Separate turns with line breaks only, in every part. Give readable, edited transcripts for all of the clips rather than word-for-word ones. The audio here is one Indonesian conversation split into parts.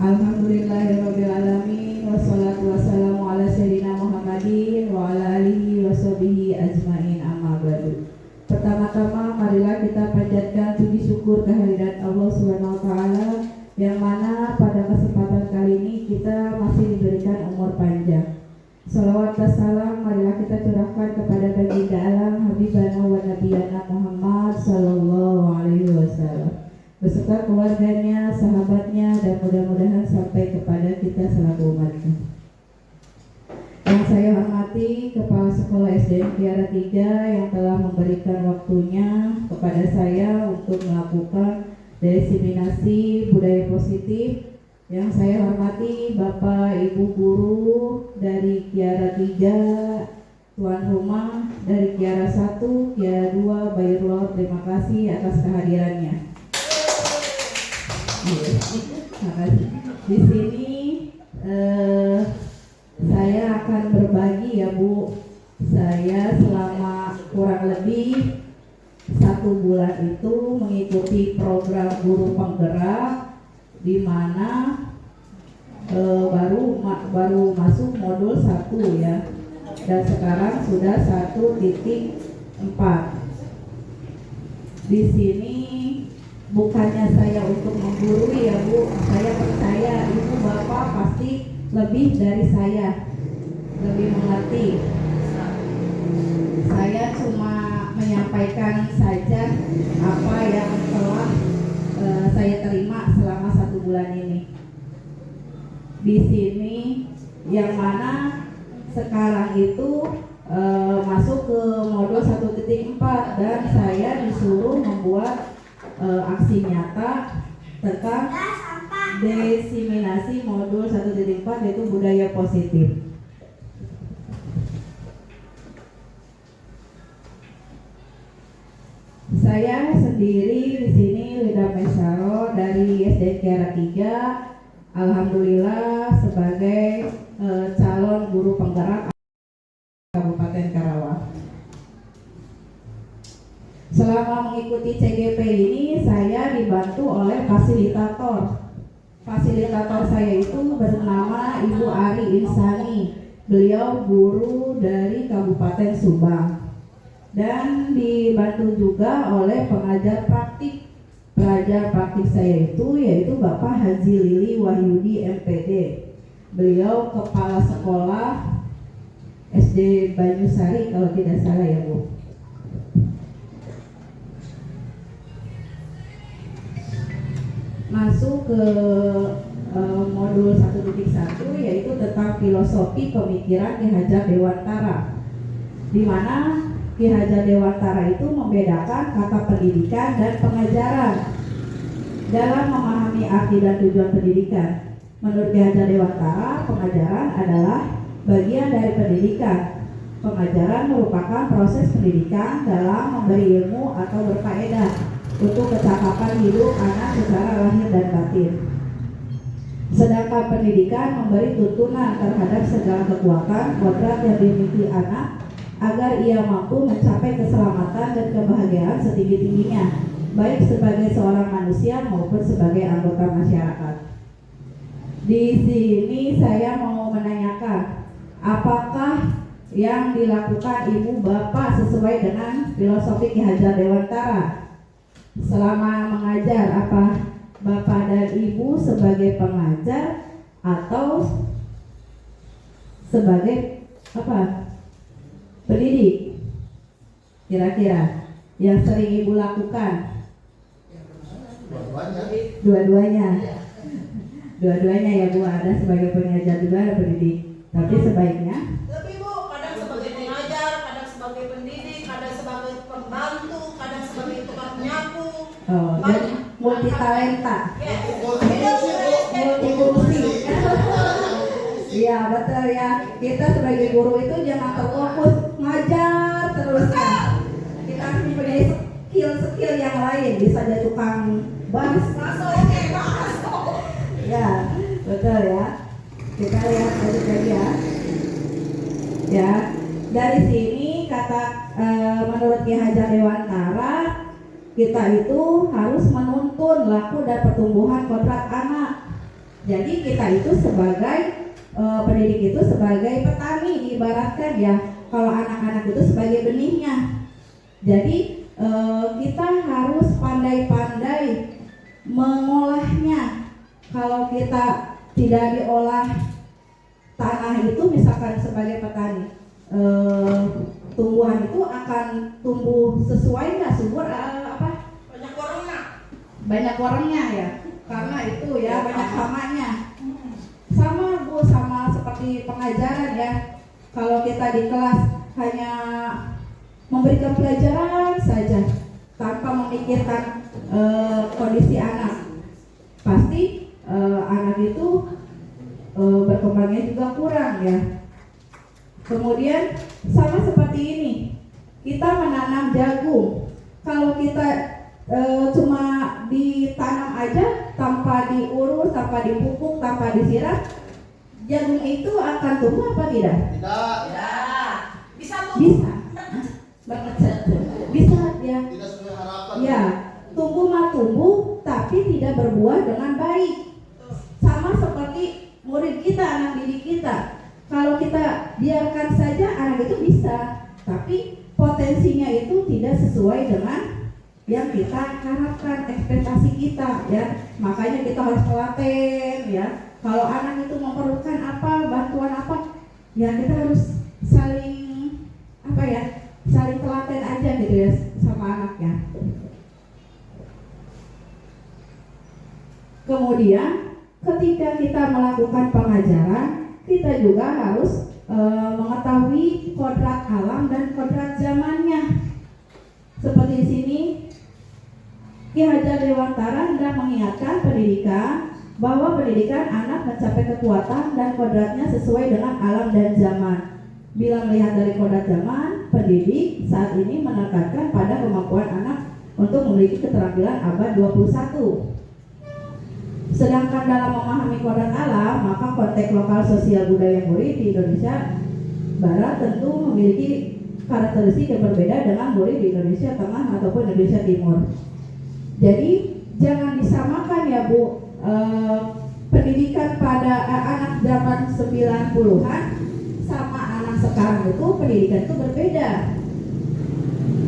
Alhamdulillahirrabbilalamin. Wassalatu wassalamu ala sayyidina Muhammadin wa ala alihi wa sahbihi ajmain, amma ba'du. Pertama-tama marilah kita panjatkan puji syukur kehadirat Allah Subhanahu wa taala yang mana pada kesempatan kali ini kita masih diberikan umur panjang. Salawat dan salam marilah kita curahkan kepada baginda alam Habibana wa Nabiyana Muhammad sallallahu alaihi wasallam beserta keluarganya, sahabatnya, dan mudah-mudahan sampai kepada kita selaku umatnya. Yang saya hormati Kepala Sekolah SDN Kiara 3 yang telah memberikan waktunya kepada saya untuk melakukan diseminasi budaya positif. Yang saya hormati Bapak Ibu Guru dari Kiara 3, tuan rumah dari Kiara 1, Kiara 2, Bayrullah, terima kasih atas kehadirannya. Di sini saya akan berbagi ya Bu. Saya selama kurang lebih 1 bulan itu mengikuti program guru penggerak, di mana baru masuk modul 1 ya, dan sekarang sudah 1.4. Di sini bukannya saya untuk menggurui ya Bu, saya percaya Ibu Bapak pasti lebih dari saya, lebih mengerti. Saya cuma menyampaikan saja apa yang telah saya terima selama 1 bulan ini. Di sini yang mana sekarang itu masuk ke modul 1.4 dan saya disuruh membuat aksi nyata tentang diseminasi modul 1.4 yaitu budaya positif. Saya sendiri di sini Lida Mesaro dari SDN Kiara 3, alhamdulillah sebagai calon guru penggerak Kabupaten Karawang. Selama mengikuti CGP ini saya dibantu oleh fasilitator. Fasilitator saya itu bernama Ibu Ari Insani. Beliau guru dari Kabupaten Subang. Dan dibantu juga oleh pengajar praktik. Pengajar praktik saya itu yaitu Bapak Haji Lili Wahyudi MPD. Beliau kepala sekolah SD Banyusari kalau tidak salah ya Bu. Masuk ke modul 1.1 yaitu tentang filosofi pemikiran Ki Hajar Dewantara, di mana Ki Hajar Dewantara itu membedakan kata pendidikan dan pengajaran dalam memahami arti dan tujuan pendidikan. Menurut Ki Hajar Dewantara, pengajaran adalah bagian dari pendidikan. Pengajaran merupakan proses pendidikan dalam memberi ilmu atau berfaedah untuk kecakapan hidup anak secara lahir dan batin. Sedangkan pendidikan memberi tuntunan terhadap segala kekuatan kodrat yang dimiliki anak agar ia mampu mencapai keselamatan dan kebahagiaan setinggi-tingginya, baik sebagai seorang manusia maupun sebagai anggota masyarakat. Di sini saya mau menanyakan, apakah yang dilakukan Ibu Bapak sesuai dengan filosofi Ki Hajar Dewantara selama mengajar? Apa Bapak dan Ibu sebagai pengajar atau sebagai apa? Pendidik? Kira-kira yang sering Ibu lakukan? Dua-duanya. Dua-duanya ya Bu, ada sebagai pengajar juga ada pendidik. Tapi sebaiknya
lebih Bu, kadang sebagai pengajar, kadang sebagai pendidik, kadang sebagai pembantu, kadang sebagai tukang nyapu.
Oh, dan multi talenta, multi fungsi. Iya betul ya. Kita sebagai guru itu jangan terfokus ngajar terus ya. Kita harus mempunyai skill yang lain. Bisa jadi tukang baris. Ya betul ya. Kita lihat lagi ya. Ya dari sini kata menurut Ki Hajar Dewantara, kita itu harus menuntun laku dan pertumbuhan kodrat anak Jadi kita itu sebagai pendidik itu sebagai petani, diibaratkan ya. Kalau anak-anak itu sebagai benihnya. Jadi kita harus pandai-pandai mengolahnya. Kalau kita tidak diolah tanah itu, misalkan sebagai petani, tumbuhan itu akan tumbuh sesuai nggak, subur apa? Banyak warnanya ya, karena itu ya banyak hamanya. Sama Bu, sama seperti pengajaran ya. Kalau kita di kelas hanya memberikan pelajaran saja tanpa memikirkan kondisi anak, pasti anak itu berkembangnya juga kurang ya. Kemudian sama seperti ini, kita menanam jagung. Kalau kita cuma ditanam aja tanpa diurus, tanpa dipupuk, tanpa disiram, jagung itu akan tumbuh apa tidak?
Tidak. Bisa tumbuh.
Bisa. Bisa ya.
Tidak sesuai harapan.
Ya, tumbuh mah tumbuh, tapi tidak berbuah dengan baik. Sama seperti murid kita, anak didik kita. Kalau kita biarkan saja, anak itu bisa, tapi potensinya itu tidak sesuai dengan yang kita harapkan, ekspektasi kita ya. Makanya kita harus telaten ya. Kalau anak itu memerlukan apa, bantuan apa, ya kita harus saling saling telaten aja gitu ya sama anaknya. Kemudian ketika kita melakukan pengajaran, kita juga harus mengetahui kodrat alam dan kodrat zamannya. Seperti di sini Ki Hajar Dewantara hendak mengingatkan pendidikan bahwa pendidikan anak mencapai kekuatan dan kodratnya sesuai dengan alam dan zaman. Bila melihat dari kodrat zaman, pendidik saat ini menekankan pada kemampuan anak untuk memiliki keterampilan abad 21. Sedangkan dalam memahami kodrat alam, maka konteks lokal sosial budaya murid di Indonesia Barat tentu memiliki karakteristik yang berbeda dengan murid di Indonesia Tengah ataupun Indonesia Timur. Jadi jangan disamakan ya Bu, pendidikan pada anak zaman 90-an sama anak sekarang itu pendidikan itu berbeda.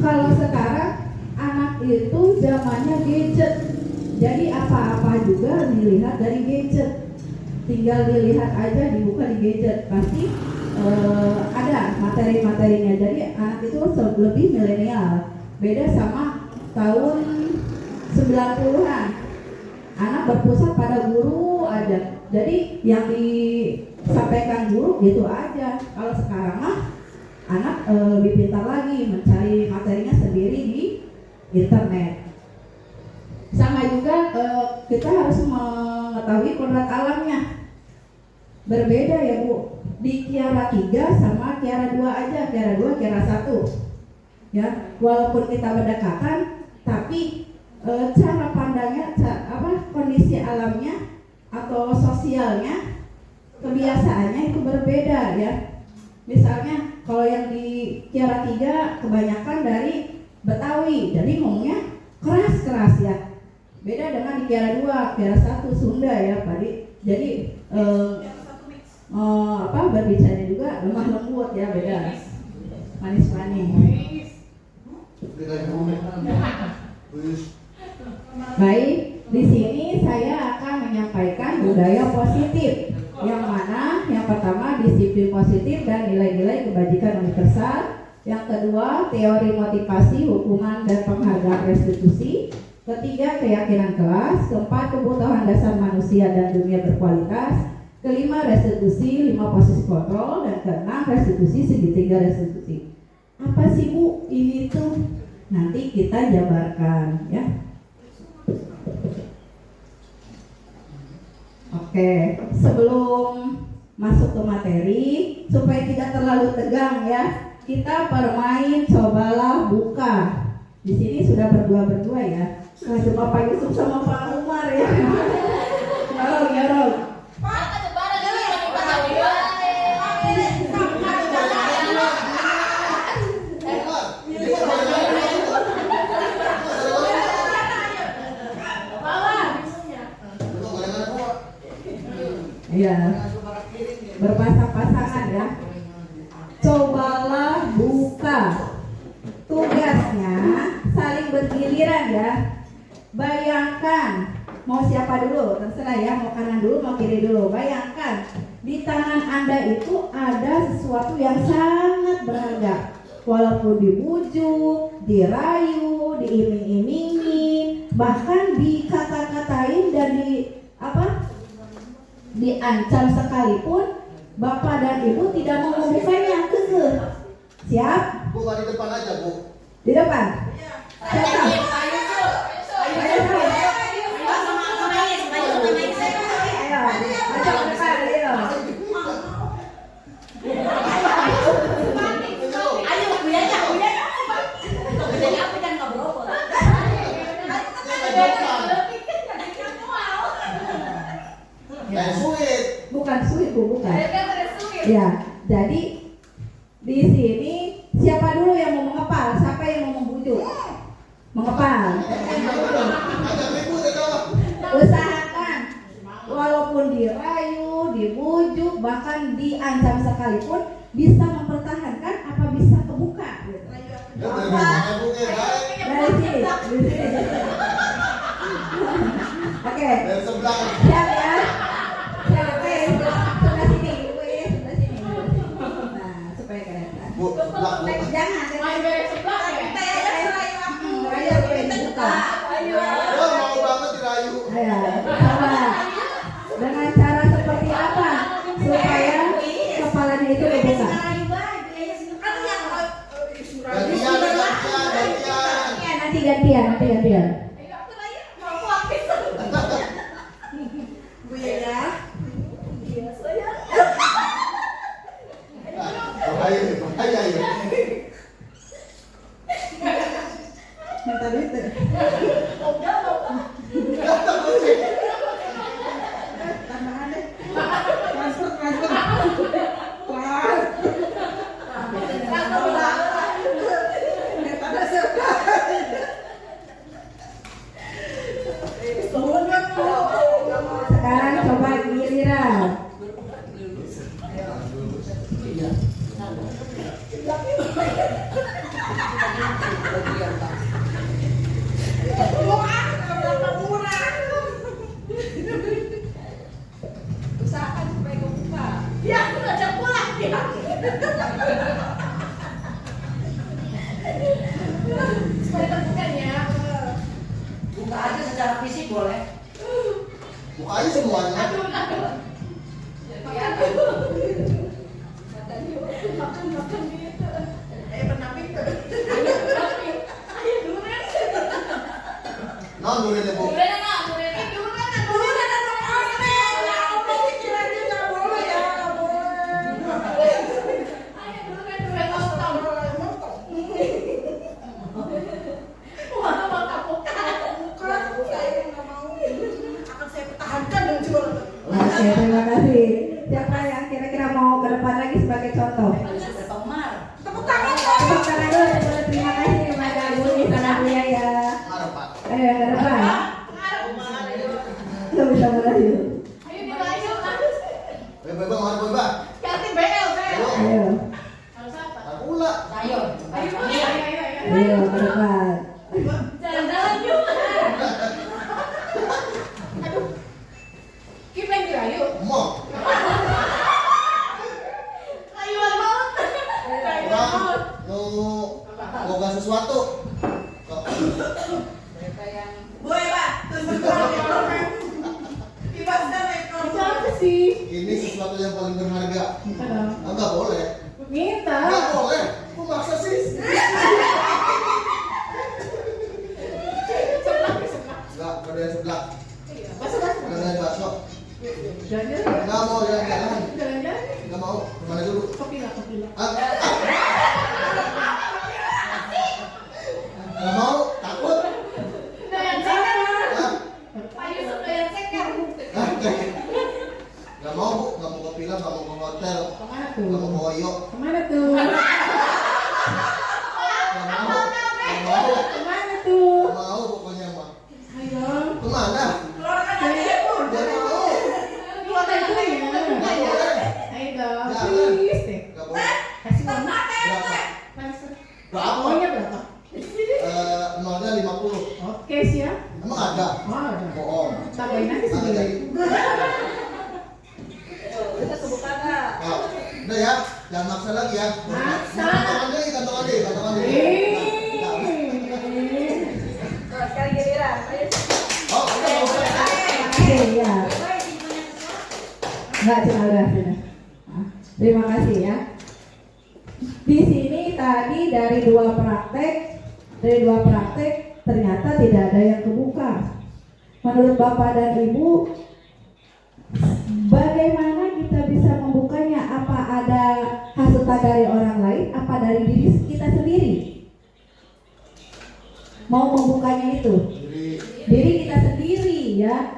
Kalau sekarang anak itu zamannya gadget, jadi apa-apa juga dilihat dari gadget. Tinggal dilihat aja, dibuka di gadget, pasti ada materi-materinya. Jadi anak itu lebih milenial, beda sama tahun 90-an. Anak berpusat pada guru aja, jadi yang disampaikan guru gitu aja. Kalau sekarang mah anak lebih pintar lagi, mencari materinya sendiri di internet. Sama juga kita harus mengetahui kodrat alamnya. Berbeda ya Bu, di Kiara 3 sama Kiara 2 aja, Kiara 2, Kiara 1 ya. Walaupun kita berdekatan, tapi cara pandangnya, kondisi alamnya atau sosialnya, kebiasaannya itu berbeda ya. Misalnya kalau yang di Kiara 3 kebanyakan dari Betawi, jadi ngomongnya keras-keras ya. Beda dengan di Kiara 2, Kiara 1 Sunda ya, Pak. Jadi berbicara juga lemah lembut ya, beda. Manis-manis. Baik, di sini saya akan menyampaikan budaya positif, yang mana yang pertama disiplin positif dan nilai-nilai kebajikan universal, yang kedua teori motivasi, hukuman dan penghargaan restitusi, ketiga keyakinan kelas, keempat kebutuhan dasar manusia dan dunia berkualitas, kelima restitusi 5 posisi kontrol, dan keenam restitusi segitiga restitusi. Apa sih Bu ini tuh? Nanti kita jabarkan ya. Oke, sebelum masuk ke materi, supaya tidak terlalu tegang ya, kita bermain cobalah buka. Di sini sudah berdua ya. Nah, cuma Pak Yusuf sama Pak Umar ya. Garong. Ya, berpasang-pasangan ya. Cobalah buka. Tugasnya saling bergiliran ya. Bayangkan, mau siapa dulu? Terserah ya, mau kanan dulu, mau kiri dulu. Bayangkan, di tangan Anda itu ada sesuatu yang sangat berharga. Walaupun dibujuk, dirayu, diiming-imingi, bahkan dikata-katain dan diancam sekalipun, Bapak dan Ibu tidak mau membukanya. Kekeh. Siap?
Bu, di depan aja, Bu.
Di depan? Siapa? Bukan suit, Bu, bukan. Ya, jadi di sini siapa dulu yang mau mengepal? Siapa yang mau membujuk? Mengepal. Usahakan, walaupun dirayu, dibujuk, bahkan diancam sekalipun, bisa mempertahankan apa bisa kebuka. Dari sini, di sini. Oke. Siap ya. Jangan
mau banget dirayu.
Coba dengan cara seperti apa supaya kepalanya itu kebuka? Nanti gantian.
Bahaya ya.
Minta duit. Tambahan deh. Transfer. Sekarang coba giliran.
Usahakan supaya kebuka. Ya, aku ngajak pulang dia. Supaya terbukanya.
Buka aja secara fisik boleh.
Buka aja semuanya.
Makan gitu. Penapik.
Non dulu deh, Bu.
Oke, terima kasih. Siapa yang kira-kira mau ke depan lagi sebagai contoh? Tepuk tangan dulu. Terima kasih kepada Bu di sana Bu ya.
Marah, Pak.
Ayo yang ke depan. Kita bisa merayu.
Bebek, marah, Bebek.
Ayo.
Pula.
Ayo.
Ayo ke depan.
Jalan-jalan yuk. Aduh. Kita yang dirayu.
Mau.
Rayuan maut.
Mau gak sesuatu.
Apa sih?
Ini sesuatu yang paling berharga.
Minta dong.
Enggak boleh.
Minta.
Enggak boleh. Kok maksa sih? Enggak, ada yang sebelah. Ada yang bakso.
Jalan-jalan.
Enggak mau jalan-jalan.
Jalan-jalan.
Enggak mau. Kemana dulu?
Kopi lah.
Enggak mau, takut. Gak mau, Bu, gak mau ke film, gak mau ke hotel,
Kemana
gak
tuh?
mau ke Oyo.
Kemana tuh?
Gak mau,
Kemana tuh?
gak mau pokoknya mah.
Ayo.
Kemana?
Jangan
Gak mau.
keluar dari gue ya. aja sendiri.
Kita kebuka nggak?
Oh, udah ya, jangan maksa lagi ya.
Maksa.
Kantong aja.
Sekarang giliran.
Oh, udah.
Oke ya. Enggak cuma udah sini. Nah, terima kasih ya. Di sini tadi dari dua praktek ternyata tidak ada yang kebuka. Menurut Bapak dan Ibu, bagaimana kita bisa membukanya? Apa ada hasutan dari orang lain? Apa dari diri kita sendiri? Mau membukanya itu? Diri kita sendiri ya.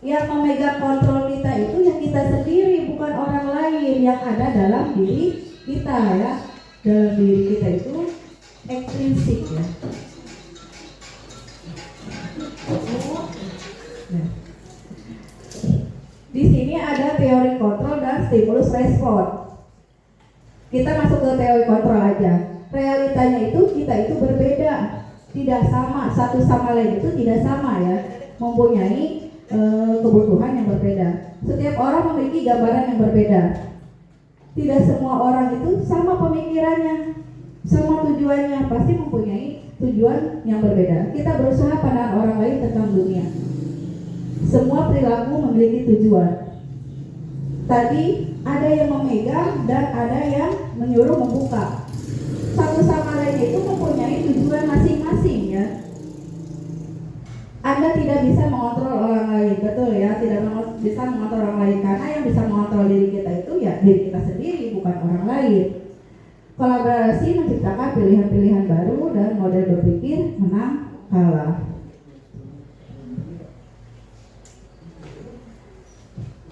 Yang memegang kontrol kita itu yang kita sendiri, bukan orang lain. Yang ada dalam diri kita ya. Dalam diri kita itu ekstrinsik ya. Nah. Di sini ada teori kontrol dan stimulus respon. Kita masuk ke teori kontrol aja. Realitanya itu kita itu berbeda, tidak sama, satu sama lain itu tidak sama ya, mempunyai kebutuhan yang berbeda. Setiap orang memiliki gambaran yang berbeda. Tidak semua orang itu sama pemikirannya, sama tujuannya, pasti mempunyai tujuan yang berbeda. Kita berusaha pandang orang lain tentang dunia. Semua perilaku memiliki tujuan. Tadi ada yang memegang dan ada yang menyuruh membuka. Satu sama lain itu mempunyai tujuan masing-masing ya. Anda tidak bisa mengontrol orang lain, betul ya, tidak bisa mengontrol orang lain, karena yang bisa mengontrol diri kita itu ya diri kita sendiri, bukan orang lain. Kolaborasi menciptakan pilihan-pilihan baru dan model berpikir menang kalah.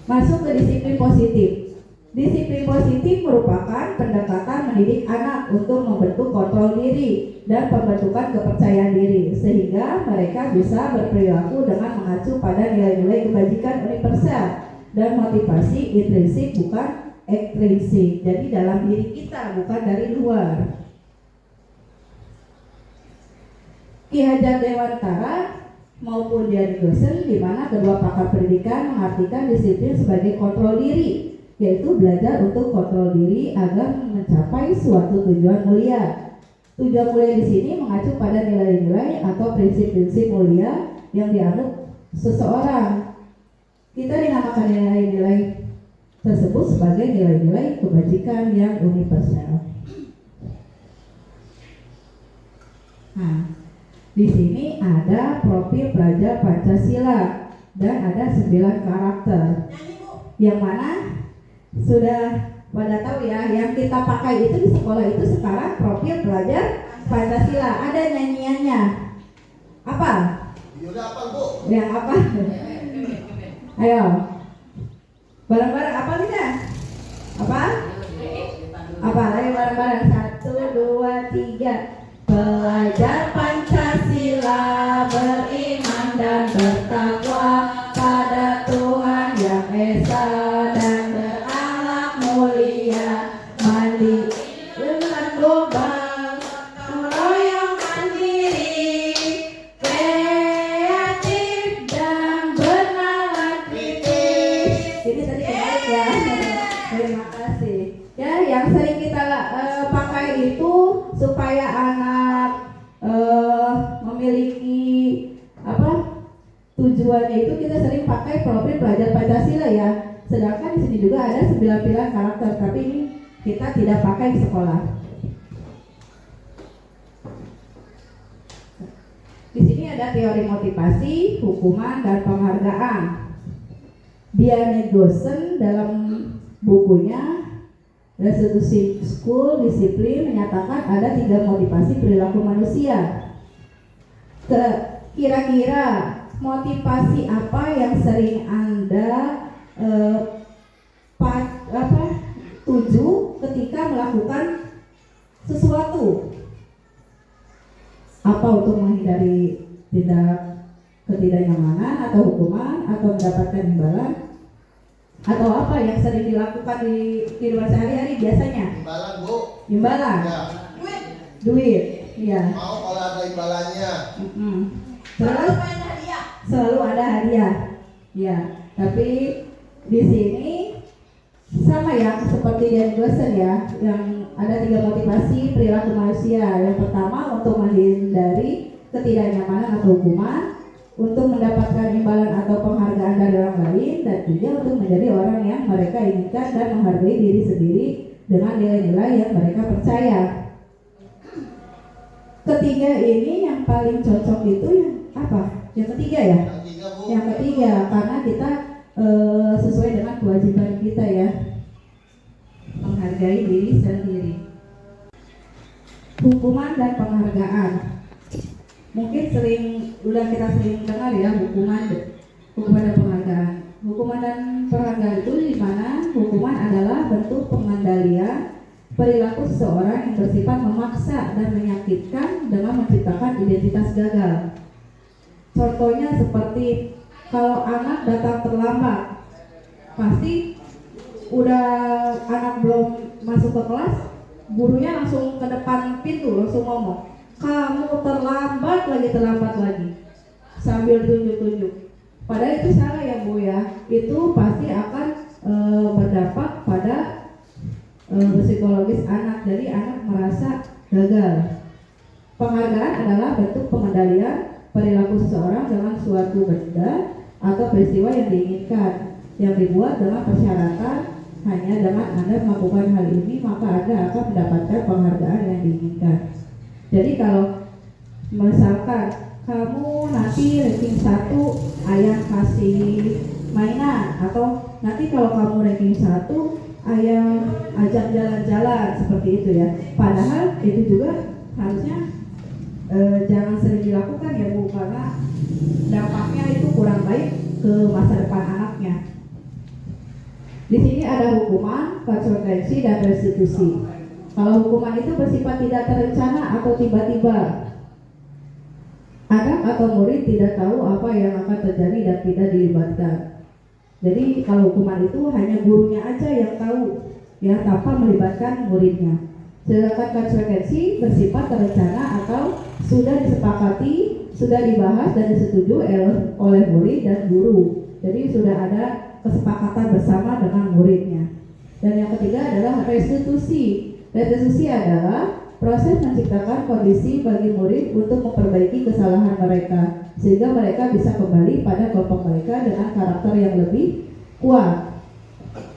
Masuk ke disiplin positif. Disiplin positif merupakan pendekatan mendidik anak untuk membentuk kontrol diri dan pembentukan kepercayaan diri, sehingga mereka bisa berperilaku dengan mengacu pada nilai-nilai kebajikan universal dan motivasi intrinsik bukan ekstrinsik. Jadi dalam diri kita, bukan dari luar. Ki Hajar Dewantara maupun Dian Gosen, di mana kedua pakar pendidikan mengartikan disiplin sebagai kontrol diri, yaitu belajar untuk kontrol diri agar mencapai suatu tujuan mulia. Tujuan mulia di sini mengacu pada nilai-nilai atau prinsip-prinsip mulia yang dianut seseorang. Kita dinamakan nilai-nilai tersebut sebagai nilai-nilai kebajikan yang universal. Nah, di sini ada profil pelajar Pancasila dan ada 9 karakter. Yang mana sudah pada tahu ya, yang kita pakai itu di sekolah itu sekarang profil pelajar Pancasila. Ada nyanyiannya. Apa?
Udah apa, Bu?
Yang apa? Ayo. Bareng-bareng apa kita? Apa? Apa? Ayo bareng-bareng. 1, 2, 3. Pelajar Pancasila beriman dan bertakwa pada Tuhan Yang Esa dan berakhlak mulia, mandiri dengan global, meroyongkan diri, kreatif dan bernalar kritis. Ini tadi kebalik ya. Terima kasih. Ya, yang sering kita pakai itu supaya anak memiliki tujuannya itu kita sering pakai profil pelajar Pancasila ya. Sedangkan di sini juga ada 9 pilihan karakter, tapi ini kita tidak pakai di sekolah. Di sini ada teori motivasi, hukuman, dan penghargaan. Dian Gosen dalam bukunya Restitusi School Disiplin menyatakan ada 3 motivasi perilaku manusia. Kira-kira motivasi apa yang sering Anda tuju ketika melakukan sesuatu? Apa untuk menghindari ketidaknyamanan atau hukuman atau mendapatkan imbalan? Atau apa yang sering dilakukan di kehidupan sehari-hari biasanya?
Imbalan, Bu.
Imbalan?
Ya.
Duit? Iya.
Mau kalau ada imbalannya.
Selalu ada hadiah. Ya, tapi di sini sama ya seperti di Anderson ya, yang ada 3 motivasi perilaku manusia. Yang pertama untuk menghindari ketidaknyamanan atau hukuman, untuk mendapatkan imbalan atau penghargaan dari orang lain, dan 3 untuk menjadi orang yang mereka inginkan dan menghargai diri sendiri dengan nilai-nilai yang mereka percaya. Ketiga ini yang paling cocok itu yang apa? Yang ketiga ya? Yang ketiga, karena kita sesuai dengan kewajiban kita ya, menghargai diri sendiri. Hukuman dan penghargaan. Mungkin udah kita sering dengar ya, hukuman dan penghargaan. Hukuman dan penghargaan itu di mana hukuman adalah bentuk pengendalian perilaku seseorang yang bersifat memaksa dan menyakitkan dengan menciptakan identitas gagal. Contohnya seperti kalau anak datang terlambat, pasti udah anak belum masuk ke kelas, gurunya langsung ke depan pintu langsung ngomong, kamu terlambat lagi, sambil tunjuk-tunjuk. Padahal itu salah ya Bu ya, itu pasti akan berdampak pada psikologis anak, jadi anak merasa gagal. Penghargaan adalah bentuk pengendalian perilaku seseorang dengan suatu benda atau peristiwa yang diinginkan, yang dibuat dengan persyaratan hanya dengan Anda melakukan hal ini maka Anda akan mendapatkan penghargaan yang diinginkan. Jadi kalau misalkan kamu nanti ranking 1 ayah kasih mainan, atau nanti kalau kamu ranking 1 ayah ajak jalan-jalan, seperti itu ya. Padahal itu juga harusnya jangan sering dilakukan ya Bu, karena dampaknya itu kurang baik ke masa depan anaknya. Di sini ada hukuman, konsekuensi, dan restitusi. Kalau hukuman itu bersifat tidak terencana atau tiba-tiba, anak atau murid tidak tahu apa yang akan terjadi dan tidak dilibatkan. Jadi kalau hukuman itu hanya gurunya aja yang tahu ya, tanpa melibatkan muridnya. Sedangkan konsekuensi bersifat terencana atau sudah disepakati, sudah dibahas dan disetujui oleh murid dan guru. Jadi sudah ada kesepakatan bersama dengan muridnya. Dan yang ketiga adalah restitusi. Restitusi adalah proses menciptakan kondisi bagi murid untuk memperbaiki kesalahan mereka, sehingga mereka bisa kembali pada kelompok mereka dengan karakter yang lebih kuat.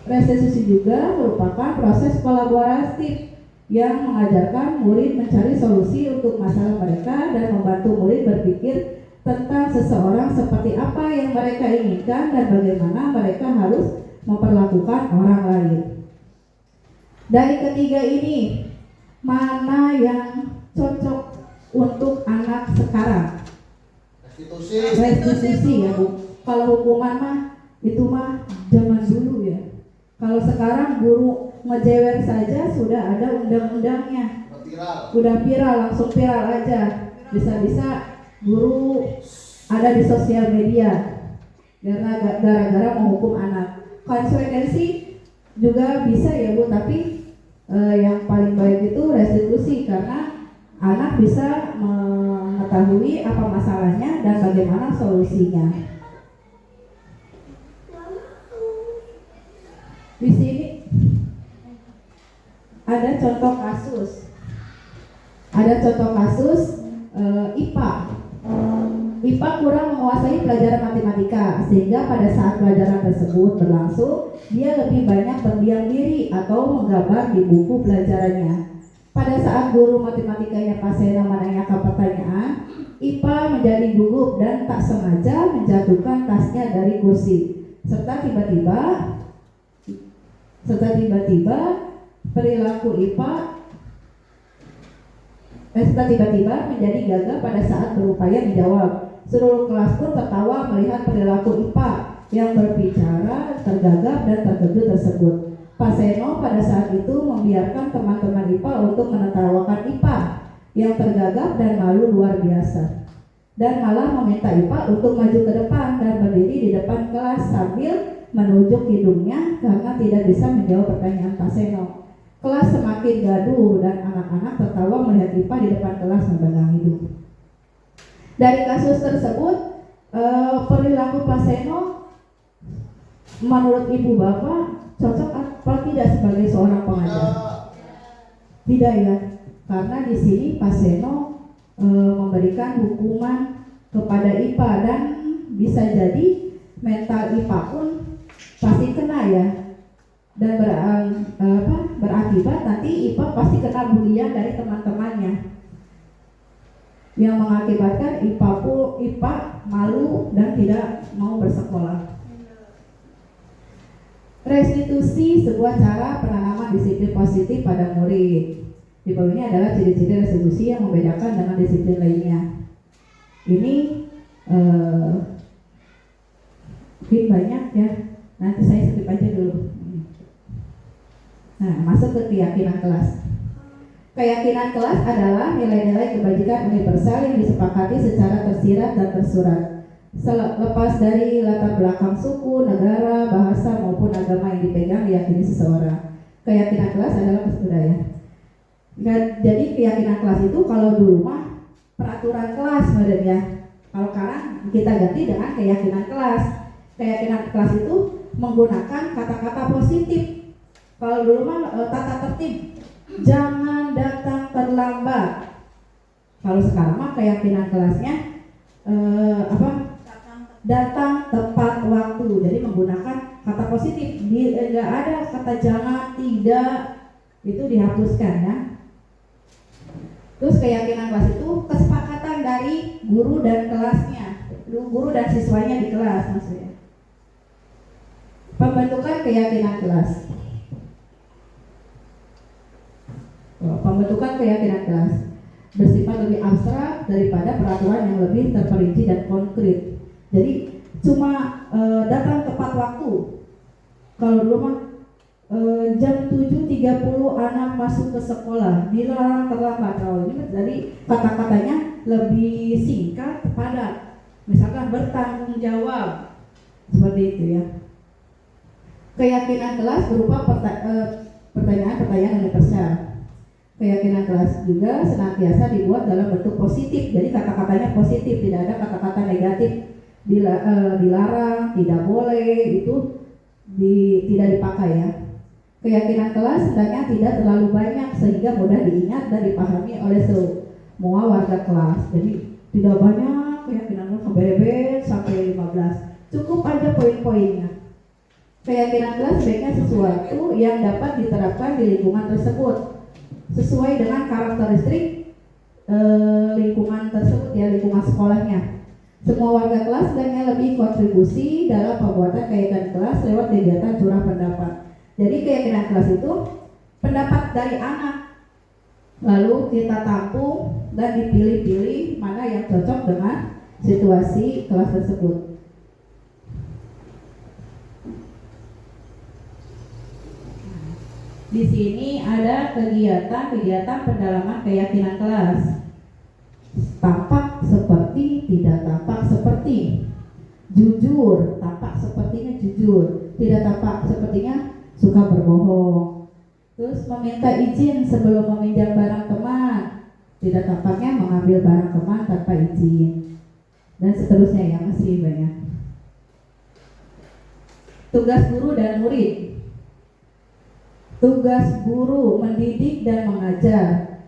Restitusi juga merupakan proses kolaboratif yang mengajarkan murid mencari solusi untuk masalah mereka dan membantu murid berpikir tentang seseorang seperti apa yang mereka inginkan dan bagaimana mereka harus memperlakukan orang lain. Dari ketiga ini, mana yang cocok untuk anak sekarang? Restitusi ya Bu. Kalau hukuman mah itu mah zaman dulu ya. Kalau sekarang guru ngejewer saja sudah ada undang-undangnya. Udah viral, langsung viral aja. Bisa-bisa guru ada di sosial media karena gara-gara menghukum anak. Konsekuensi juga bisa ya Bu, tapi yang paling baik itu restitusi, karena anak bisa mengetahui apa masalahnya dan bagaimana solusinya. Di sini ada contoh kasus. IPA. IPA kurang menguasai pelajaran matematika, sehingga pada saat pelajaran tersebut berlangsung, dia lebih banyak berdiam diri atau menggambar di buku pelajarannya. Pada saat guru matematikanya Pak Seno menanyakan pertanyaan, IPA menjadi gugup dan tak sengaja menjatuhkan tasnya dari kursi. Serta tiba-tiba perilaku IPA menjadi gagah pada saat berupaya menjawab. Seluruh kelas pun tertawa melihat perilaku IPA yang berbicara tergagap dan terkejut tersebut. Pak Seno pada saat itu membiarkan teman-teman IPA untuk menertawakan IPA yang tergagap dan malu luar biasa, dan malah meminta IPA untuk maju ke depan dan berdiri di depan kelas sambil menunjuk hidungnya karena tidak bisa menjawab pertanyaan Pak Seno. Kelas semakin gaduh dan anak-anak tertawa melihat IPA di depan kelas memegang hidung. Dari kasus tersebut, perilaku Pak Seno Menurut ibu bapak cocok apa tidak sebagai seorang pengajar? Tidak ya, karena di sini Pak Seno memberikan hukuman kepada IPA dan bisa jadi mental IPA pun pasti kena ya, dan berakibat nanti IPA pasti kena bulian dari teman-temannya yang mengakibatkan IPA malu dan tidak mau bersekolah. Restitusi sebuah cara penanaman disiplin positif pada murid. Di bawah ini adalah ciri-ciri restitusi yang membedakan dengan disiplin lainnya. Ini mungkin banyak ya, nanti saya skip aja dulu. Nah, masuk ke keyakinan kelas. Keyakinan kelas adalah nilai-nilai kebajikan universal yang disepakati secara tersirat dan tersurat, lepas dari latar belakang suku, negara, bahasa maupun agama yang dipegang diyakini seseorang. Keyakinan kelas adalah budaya. Jadi keyakinan kelas itu kalau dulu mah peraturan kelas sebenarnya. Kalau sekarang kita ganti dengan keyakinan kelas. Keyakinan kelas itu menggunakan kata-kata positif. Kalau dulu mah tata tertib, jangan datang terlambat. Kalau sekarang mah keyakinan kelasnya datang tepat waktu. Jadi menggunakan kata positif. Enggak ada kata jangan, tidak, itu dihapuskan ya. Terus keyakinan kelas itu kesepakatan dari guru dan kelasnya, guru dan siswanya di kelas maksudnya. Pembentukan keyakinan kelas. Pembentukan keyakinan kelas bersifat lebih abstrak daripada peraturan yang lebih terperinci dan konkret. Jadi cuma datang tepat waktu. Kalau dulu mah jam 7.30 anak masuk ke sekolah, dilarang terlambat. Kalau ini jadi kata-katanya lebih singkat, padat. Misalkan bertanggung jawab, seperti itu ya. Keyakinan kelas berupa pertanyaan-pertanyaan universal. Keyakinan kelas juga senantiasa dibuat dalam bentuk positif. Jadi kata-katanya positif, tidak ada kata-kata negatif. Dilarang, tidak boleh, itu tidak dipakai ya. Keyakinan kelas hendaknya tidak terlalu banyak sehingga mudah diingat dan dipahami oleh semua warga kelas. Jadi tidak banyak keyakinan kelas berebet sampai 15. Cukup aja poin-poinnya. Keyakinan kelas sebaiknya sesuatu yang dapat diterapkan di lingkungan tersebut sesuai dengan karakteristik lingkungan tersebut ya, lingkungan sekolahnya. Semua warga kelas hendaknya lebih kontribusi dalam pembuatan keyakinan kelas lewat kegiatan curah pendapat. Jadi keyakinan kelas itu pendapat dari anak, lalu kita tampung dan dipilih-pilih mana yang cocok dengan situasi kelas tersebut. Di sini ada kegiatan pendalaman keyakinan kelas. Tampak seperti, tidak tampak seperti. Jujur, tampak sepertinya jujur, tidak tampak sepertinya suka berbohong. Terus meminta izin sebelum meminjam barang teman, tidak tampaknya mengambil barang teman tanpa izin, dan seterusnya ya, masih banyak. Tugas guru dan murid. Tugas guru mendidik dan mengajar,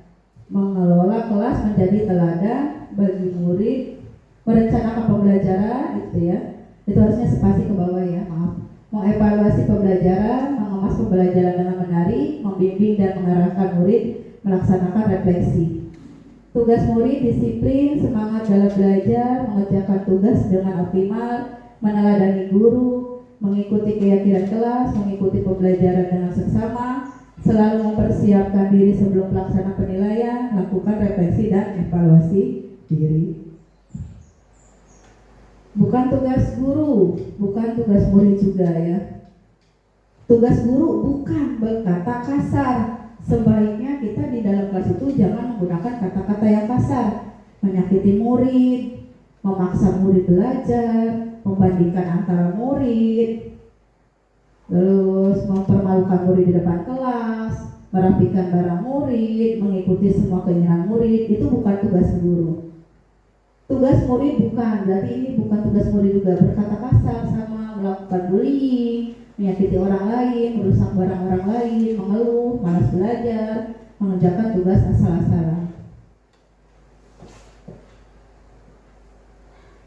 mengelola kelas menjadi teladan bagi murid, merencanakan pembelajaran, gitu ya. Itu harusnya spasi ke bawah ya, maaf. Mengevaluasi pembelajaran, mengemas pembelajaran dengan menarik, membimbing dan mengarahkan murid melaksanakan refleksi. Tugas murid disiplin, semangat dalam belajar, mengerjakan tugas dengan optimal, meneladani guru, mengikuti keyakinan kelas, mengikuti pembelajaran dengan seksama, selalu mempersiapkan diri sebelum pelaksanaan penilaian, melakukan refleksi dan evaluasi diri. Bukan tugas guru, bukan tugas murid juga ya. Tugas guru bukan berkata kasar. Sebaiknya kita di dalam kelas itu jangan menggunakan kata-kata yang kasar, menyakiti murid, memaksa murid belajar, membandingkan antara murid, terus mempermalukan murid di depan kelas, merapikan barang murid, mengikuti semua keinginan murid. Itu bukan tugas guru. Tugas murid bukan, berarti ini bukan tugas murid juga berkata kasar sama melakukan bullying, menyakiti orang lain, merusak barang orang lain, mengeluh, malas belajar, mengerjakan tugas asal-asalan.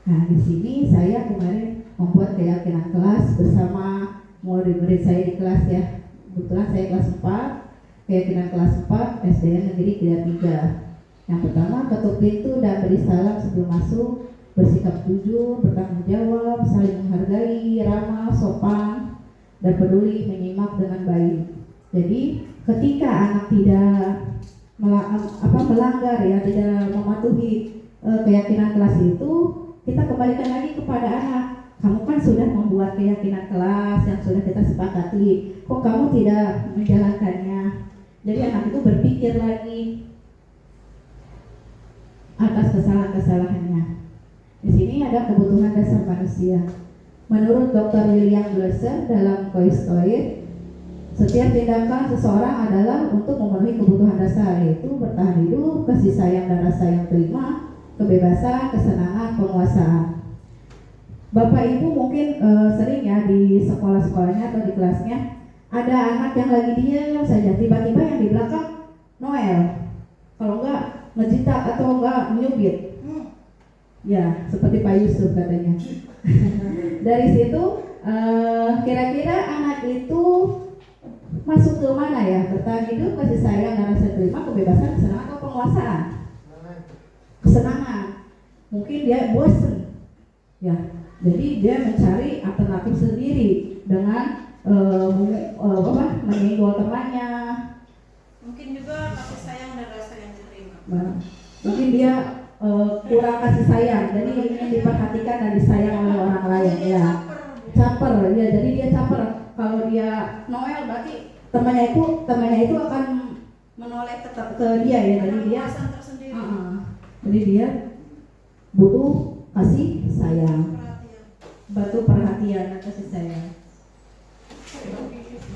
Nah, di sini saya kemarin membuat keyakinan kelas bersama murid-murid saya di kelas ya. Kebetulan saya kelas 4, keyakinan kelas 4 SDN Negeri Kidal 3. Yang pertama, ketuk pintu dan beri salam sebelum masuk, bersikap jujur, bertanggung jawab, saling menghargai, ramah, sopan, dan peduli menyimak dengan baik. Jadi ketika anak tidak melanggar ya, tidak mematuhi keyakinan kelas itu, kita kembalikan lagi kepada anak. Kamu kan sudah membuat keyakinan kelas yang sudah kita sepakati, kok kamu tidak menjalankannya? Jadi anak itu berpikir lagi atas kesalahan-kesalahannya. Di sini ada kebutuhan dasar manusia. Menurut Dr. William Glasser dalam Koistoid, setiap tindakan seseorang adalah untuk memenuhi kebutuhan dasar, yaitu bertahan hidup, kasih sayang dan rasa yang terima, kebebasan, kesenangan, penguasaan. Bapak Ibu mungkin sering ya di sekolah-sekolahnya atau di kelasnya ada anak yang lagi diam saja, tiba-tiba yang di belakang Noel, kalau enggak ngejitak atau enggak menyubit. Ya, seperti Pak Yusuf katanya. Dari situ kira-kira anak itu masuk ke mana ya? Bertahan hidup, kasih sayang dan rasa terima, kebebasan, kesenangan atau penguasaan? Kesenangan. Mungkin dia bosan. Ya. Jadi dia mencari alternatif sendiri dengan menyenggol temannya.
Mungkin juga kasih sayang dan rasa yang diterima.
Mungkin dia kurang kasih sayang, jadi ingin diperhatikan dan disayang oleh orang lain. Ya, caper. Ya, jadi dia caper. Kalau dia Noel berarti temannya itu akan menoleh tetap ke dia ya. Jadi dia
tersendiri.
Jadi dia butuh kasih sayang. Batu perhatian dan kasih sayang.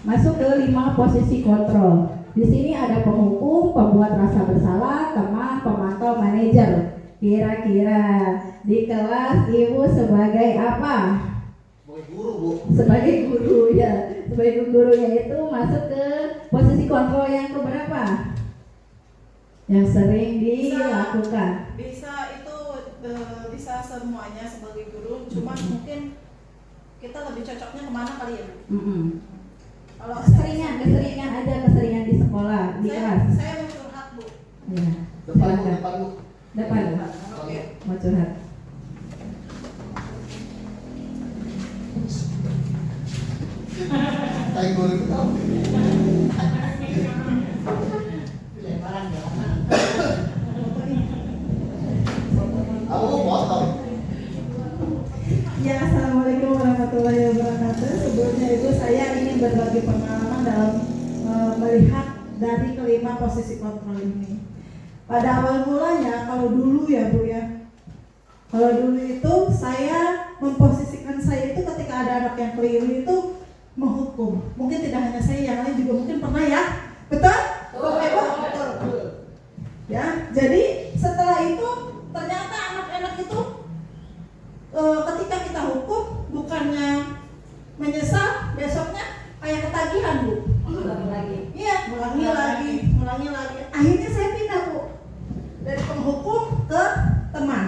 Masuk ke 5 posisi kontrol. Di sini ada penghukum, pembuat rasa bersalah, teman, pemantau, manajer. Kira-kira di kelas ibu sebagai apa?
Sebagai guru, Bu.
Sebagai guru ya. Sebagai gurunya itu masuk ke posisi kontrol yang keberapa? Yang sering dilakukan.
Bisa semuanya sebagai guru, cuman mungkin kita lebih cocoknya kemana kali ya? Kalau
Keseringan aja, keseringan di sekolah, di kelas.
Saya mau curhat, Bu.
Ya,
Depan, Bu,
silakan.
depan, Bu.
Depan.
Oke.
Mau curhat.
Kayak guru itu tahu. Aku potong.
Ya, assalamualaikum warahmatullahi wabarakatuh. Sebelumnya itu saya ingin berbagi pengalaman dalam melihat dari kelima posisi kontrol ini. Pada awal mulanya, kalau dulu ya Bu ya, kalau dulu itu saya memposisikan saya itu ketika ada anak yang keliru itu menghukum. Mungkin tidak hanya saya, yang lain juga mungkin pernah ya, betul? Betul. Ya, jadi setelah itu ternyata anak-anak itu ketika kita hukum bukannya menyesal, besoknya kayak ketagihan Bu. Iya, mengulangi lagi. Akhirnya saya pindah Bu dari penghukum ke teman.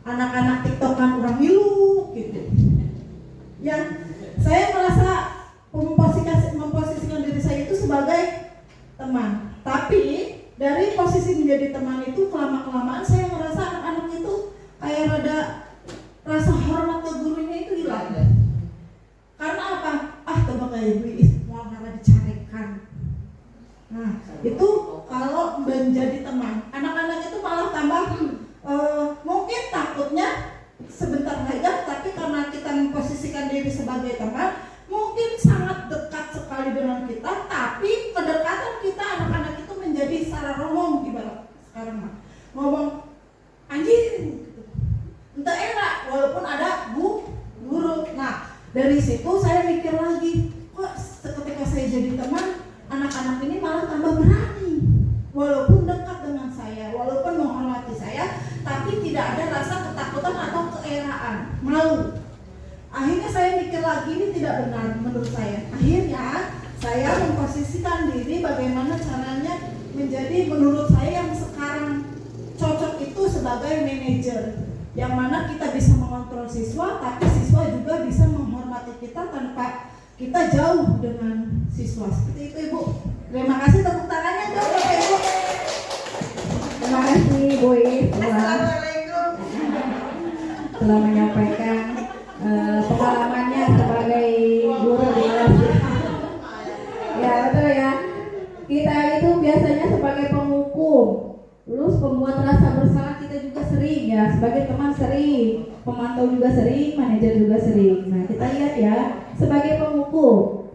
Anak-anak tiktokan orang ngilu gitu. Ya, saya merasa memposisikan diri saya itu sebagai teman. Tapi dari posisi menjadi teman itu kelama-kelamaan saya merasa anak-anak itu kayak rada rasa hormat ke gurunya itu hilang. Karena apa? Coba kayak ibu mau karena dicarikan. Nah, itu kalau menjadi teman, anak-anak itu malah tambah mungkin takutnya sebentar saja, tapi karena kita memposisikan diri sebagai teman, mungkin sangat dekat sekali dengan kita, tapi kedekatan kita anak-anak itu menjadi secara ngomong ibarat sekarang mah ngomong anjing gitu. Entah enak walaupun ada guru. Nah, dari situ saya mikir lagi, kok ketika saya jadi teman, anak-anak ini malah tambah berani. Walaupun dekat dengan saya, walaupun menghormati saya, tapi tidak ada rasa ketakutan atau keeraan, malu. Akhirnya saya mikir lagi, ini tidak benar menurut saya. Akhirnya saya memposisikan diri bagaimana caranya menjadi menurut saya yang sekarang cocok itu sebagai manajer, yang mana kita bisa mengontrol siswa, tapi siswa juga bisa menghormati kita tanpa kita jauh dengan siswa. Seperti itu Ibu. Terima kasih, tepuk tangannya dong Bapak Ibu.
Terima kasih Bu Is telah menyampaikan pengalamannya sebagai guru di kelas. Ya betul ya. Kita itu biasanya sebagai penghukum, terus pembuat rasa bersalah kita juga sering ya. Sebagai teman sering, pemantau juga sering, manajer juga sering. Nah kita lihat ya, sebagai penghukum,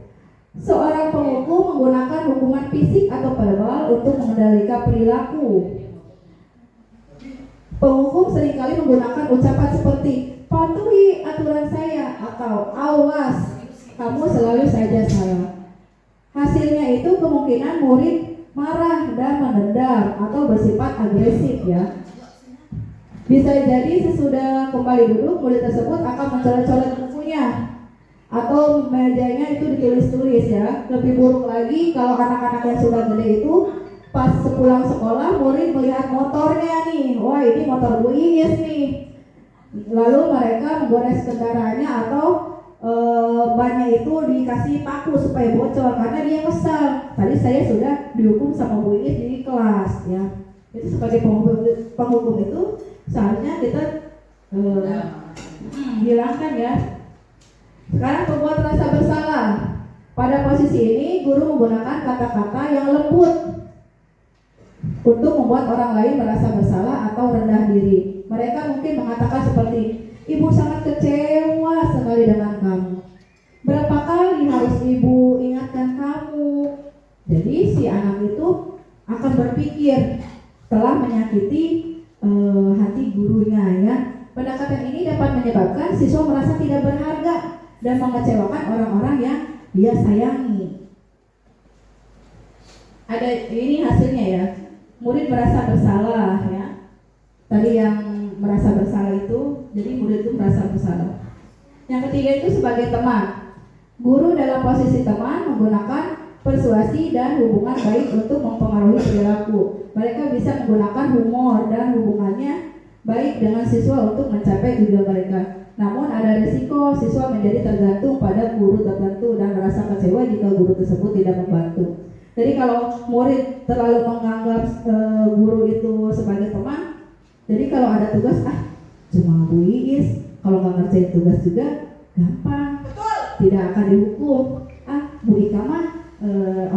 seorang penghukum menggunakan hukuman fisik atau verbal untuk mengendalikan perilaku. Penghukum seringkali menggunakan ucapan seperti patuhi aturan saya atau awas, kamu selalu saja salah. Hasilnya itu kemungkinan murid marah dan menendam atau bersifat agresif ya. Bisa jadi sesudah kembali duduk, murid tersebut akan mencoret-coret bukunya atau mejanya itu ditulis-tulis ya. Lebih buruk lagi kalau anak-anak yang sudah gede itu pas sepulang sekolah murid melihat motornya nih, wah ini motor Bu Iis nih. Lalu mereka menggores kendaraannya atau bannya itu dikasih paku supaya bocor karena dia kesal. Tadi saya sudah dihukum sama Bu Iis di kelas ya. Itu sebagai penghukum itu seharusnya kita hilangkan ya. Sekarang pembuat rasa bersalah. Pada posisi ini guru menggunakan kata-kata yang lembut untuk membuat orang lain merasa bersalah atau rendah diri. Mereka mungkin mengatakan seperti, ibu sangat kecewa sekali dengan kamu. Berapa kali harus ibu ingatkan kamu? Jadi si anak itu akan berpikir telah menyakiti hati gurunya ya. Pendekatan ini dapat menyebabkan siswa merasa tidak berharga dan mengecewakan orang-orang yang dia sayangi. Ada ini hasilnya ya. Murid merasa bersalah ya. Tadi yang merasa bersalah itu, jadi murid itu merasa bersalah. Yang ketiga itu sebagai teman. Guru dalam posisi teman menggunakan persuasi dan hubungan baik untuk mempengaruhi perilaku. Mereka bisa menggunakan humor dan hubungannya baik dengan siswa untuk mencapai tujuan mereka. Namun ada risiko siswa menjadi tergantung pada guru tertentu dan merasa kecewa jika guru tersebut tidak membantu. Jadi kalau murid terlalu menganggap guru itu sebagai teman, jadi kalau ada tugas, cuma Bu Iis, kalau nggak ngerjain tugas juga gampang, tidak akan dihukum. Bu Ika mah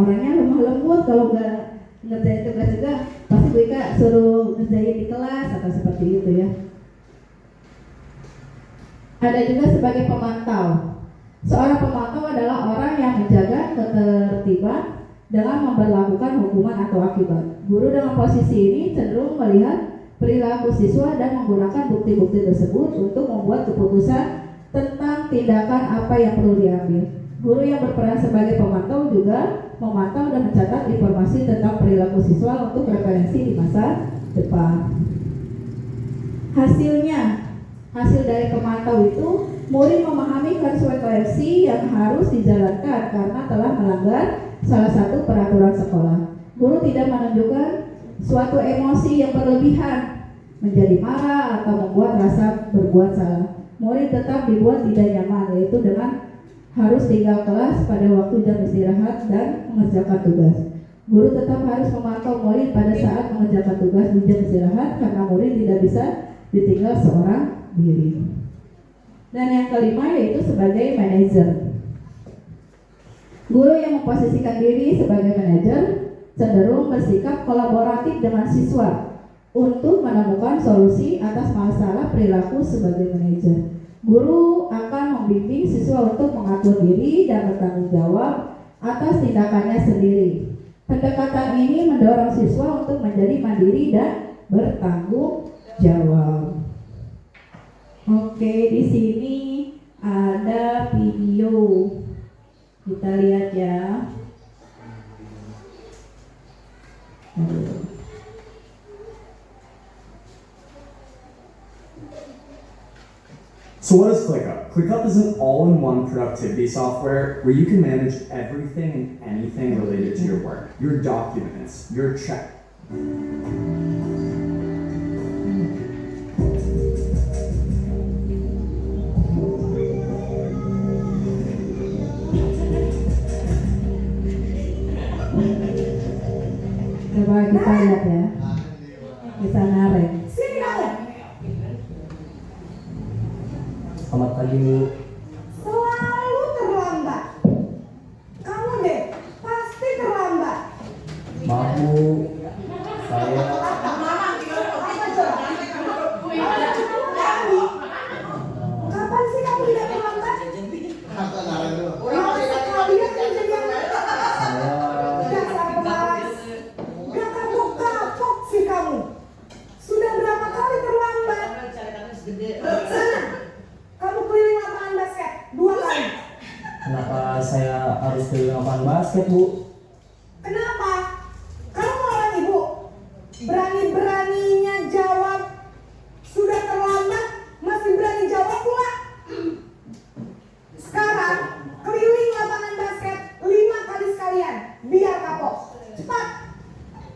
orangnya lemah lembut, kalau nggak ngerjain tugas juga pasti Bu Ika suruh ngerjain di kelas atau seperti itu ya. Ada juga sebagai pemantau. Seorang pemantau adalah orang yang menjaga ketertiban dengan memperlakukan hukuman atau akibat. Guru dalam posisi ini cenderung melihat perilaku siswa dan menggunakan bukti-bukti tersebut untuk membuat keputusan tentang tindakan apa yang perlu diambil. Guru yang berperan sebagai pemantau juga memantau dan mencatat informasi tentang perilaku siswa untuk referensi di masa depan. Hasil dari pemantau itu, murid memahami konsekuensi yang harus dijalankan karena telah melanggar salah satu peraturan sekolah. Guru tidak menunjukkan suatu emosi yang berlebihan, menjadi marah atau membuat rasa berbuat salah. Murid tetap dibuat tidak nyaman, yaitu dengan harus tinggal kelas pada waktu jam istirahat dan mengerjakan tugas. Guru tetap harus memantau murid pada saat mengerjakan tugas di jam istirahat karena murid tidak bisa ditinggal seorang diri. Dan yang kelima yaitu sebagai manajer. Guru yang memposisikan diri sebagai manajer cenderung bersikap kolaboratif dengan siswa untuk menemukan solusi atas masalah perilaku sebagai manajer. Guru akan membimbing siswa untuk mengatur diri dan bertanggung jawab atas tindakannya sendiri. Pendekatan ini mendorong siswa untuk menjadi mandiri dan bertanggung jawab. Oke, di sini ada video. Kita lihat ya.
So what is ClickUp? ClickUp is an all-in-one productivity software where you can manage everything and anything related to your work, your documents, your check.
Coba kita lihat ya, bisa narik.
Sini kamu.
Selamat pagi, Bu.
Selalu terlambat. Kamu deh, pasti terlambat.
Maaf, Bu. Saya
Kapan sih kamu tidak terlambat?
Kata Naren dulu.
Lama sekali ya menjadi anak.
saya
Dasar pemalas. Gak kapok-kapok sih kamu. Sudah berapa kali terlambat? Sana, kamu keliling lapangan basket 2 kali.
kenapa saya harus keliling lapangan basket, Bu?
Kenapa? Kamu melawan ibu. Berani-beraninya jawab. Sudah terlambat, masih berani jawab pula. Sekarang keliling lapangan basket 5 kali sekalian, biar kapok. Cepat,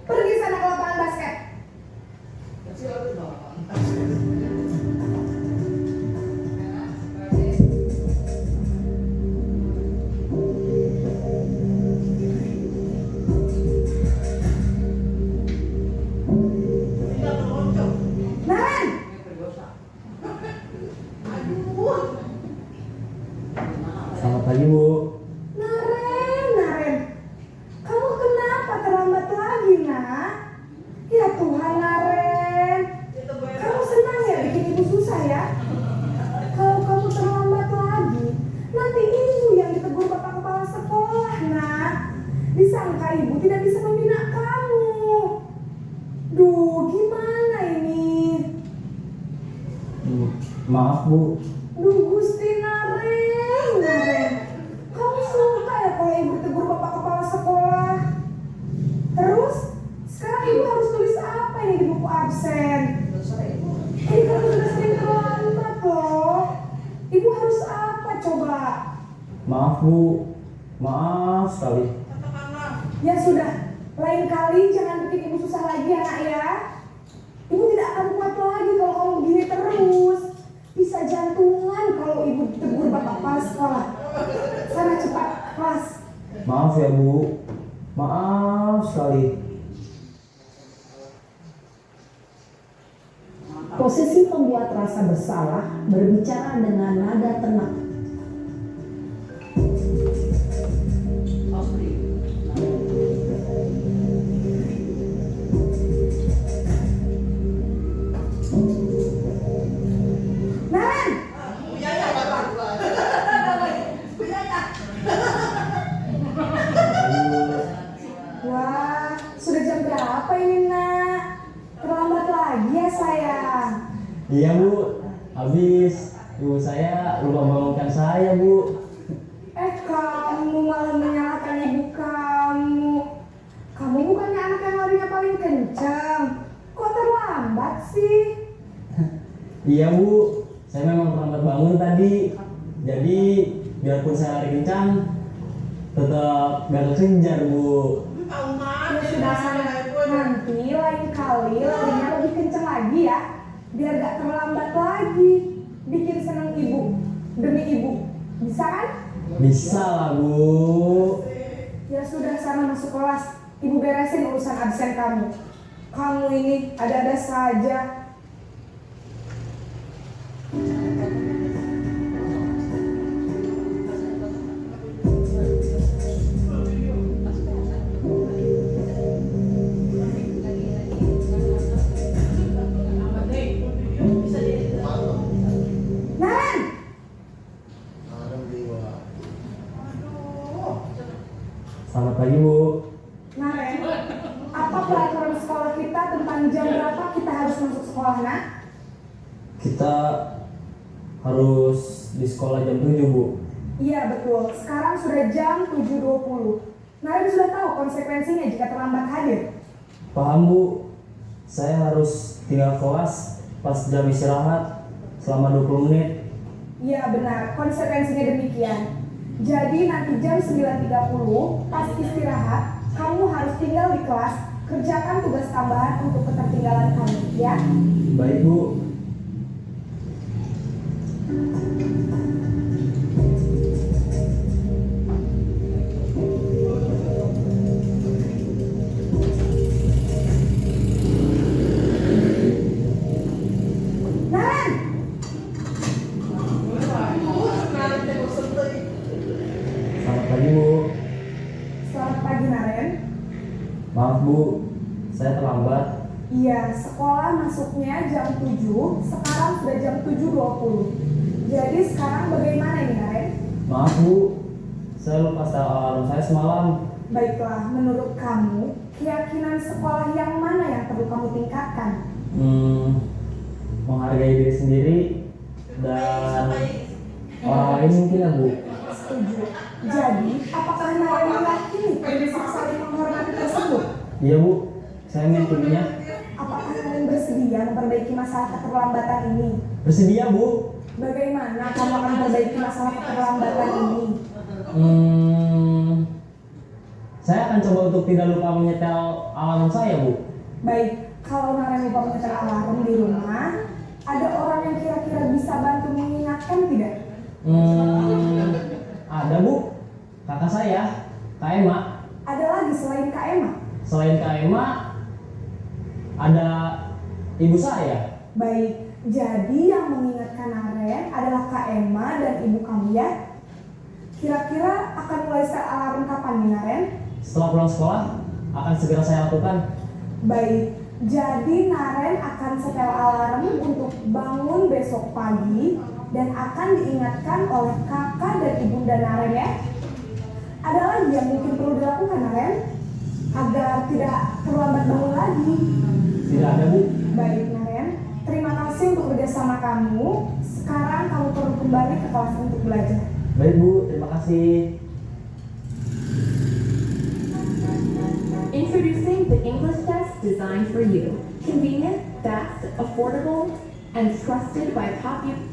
pergi sana ke lapangan basket. Naren,
Selamat pagi, Bu.
Naren, kamu kenapa terlambat lagi, nak? Ya Tuhan, Naren, kamu senang ya bikin ibu susah ya? Kalau kamu terlambat lagi, nanti ibu yang ditegur bapak kepala sekolah, nak. Disangka ibu tidak bisa membina kamu. Duh, gimana ini?
Maaf, Bu.
Duh, Gusti Naren, kamu suka ya kalau ibu tegur bapak kepala sekolah? Terus, sekarang ibu harus tulis apa ini di buku absen? Ini kamu sudah sering terlambat loh. Ibu harus apa coba?
Maaf, Bu. Maaf sekali.
Ya sudah, lain kali jangan bikin ibu susah lagi ya, nak ya. Ibu tidak akan kuat lagi kalau kamu begini terus. Bisa jantungan kalau ibu ditegur bapak kepala sekolah. Sana cepat, kelas.
Maaf ya, Bu. Maaf sekali.
Posisi pembuat rasa bersalah berbicara dengan nada tenang. Naren, wah, sudah jam berapa ini, nak? Terlambat lagi ya, sayang.
Iya, Bu. Habis ibu saya lupa bangunkan saya, Bu.
Kamu malah menyalahkan ibu kamu. Kamu bukannya anak yang larinya paling kencang. Kok terlambat sih?
Iya, Bu. Saya memang terlambat bangun tadi. Jadi biarpun saya lari kencang, tetap gak kekejar, Bu.
Ya sudah sana. Nanti lain kali larinya lebih kencang lagi ya. Biar gak terlambat lagi. Bikin senang ibu. Demi ibu. Bisa kan?
Bisa lah, Bu.
Ya sudah, sana masuk kelas. Ibu beresin urusan absen kamu. Kamu ini ada-ada saja. Naren,
Naren jiwa.
Selamat pagi, Bu.
Naren, apa peraturan sekolah kita tentang jam berapa kita harus masuk sekolah, nak?
Kita harus di sekolah jam 7, Bu.
Iya betul, sekarang sudah jam 7.20. Naren sudah tahu konsekuensinya jika terlambat hadir.
Paham, Bu. Saya harus tinggal kelas pas jam istirahat selama 20 menit.
Iya benar, konsekuensinya demikian. Jadi nanti jam 9.30 pas istirahat, kamu harus tinggal di kelas, kerjakan tugas tambahan untuk ketertinggalan kamu, ya?
Baik Bu.
Naren!
Selamat pagi Bu.
Selamat pagi Naren.
Maaf Bu, saya terlambat.
Iya, sekolah masuknya jam 7, sekarang sudah jam 7.20. Jadi sekarang bagaimana ini Naren?
Maaf Bu, saya lupa setel alarm saya semalam.
Baiklah, menurut kamu, keyakinan sekolah yang mana yang perlu kamu tingkatkan?
Menghargai diri sendiri dan orang lain mungkin ya Bu.
Setuju. Jadi, apakah Naren meyakini prinsip saling menghormati tersebut?
Iya Bu, saya meyakininya.
Apakah Naren bersedia memperbaiki masalah keterlambatan ini?
Bersedia Bu.
Bagaimana kamu akan memperbaiki masalah keterlambatan ini?
Saya akan coba untuk tidak lupa menyetel alarm saya Bu.
Baik, kalau Naren lupa menyetel alarm di rumah, ada orang yang kira-kira bisa bantu mengingatkan tidak?
Ada Bu, kakak saya, Kak Emma.
Ada lagi selain Kak Emma?
Selain Kak Emma, ada ibu saya.
Baik, jadi yang mengingatkan Naren adalah Kak Emma dan ibu kamu ya? Kira-kira akan mulai setel alarm kapan nih Naren?
Setelah pulang sekolah, akan segera saya lakukan.
Baik, jadi Naren akan setel alarm untuk bangun besok pagi dan akan diingatkan oleh kakak dan ibunda Naren ya. Ada lagi yang mungkin perlu dilakukan Naren agar tidak terlambat bangun lagi?
Tidak ada Bu.
Baik Naren, terima kasih untuk kerjasama kamu. Sekarang kamu perlu kembali ke kelas untuk belajar.
Baik Bu, terima kasih.
Introducing the English test designed for you. Convenient, fast, affordable, and trusted by popular.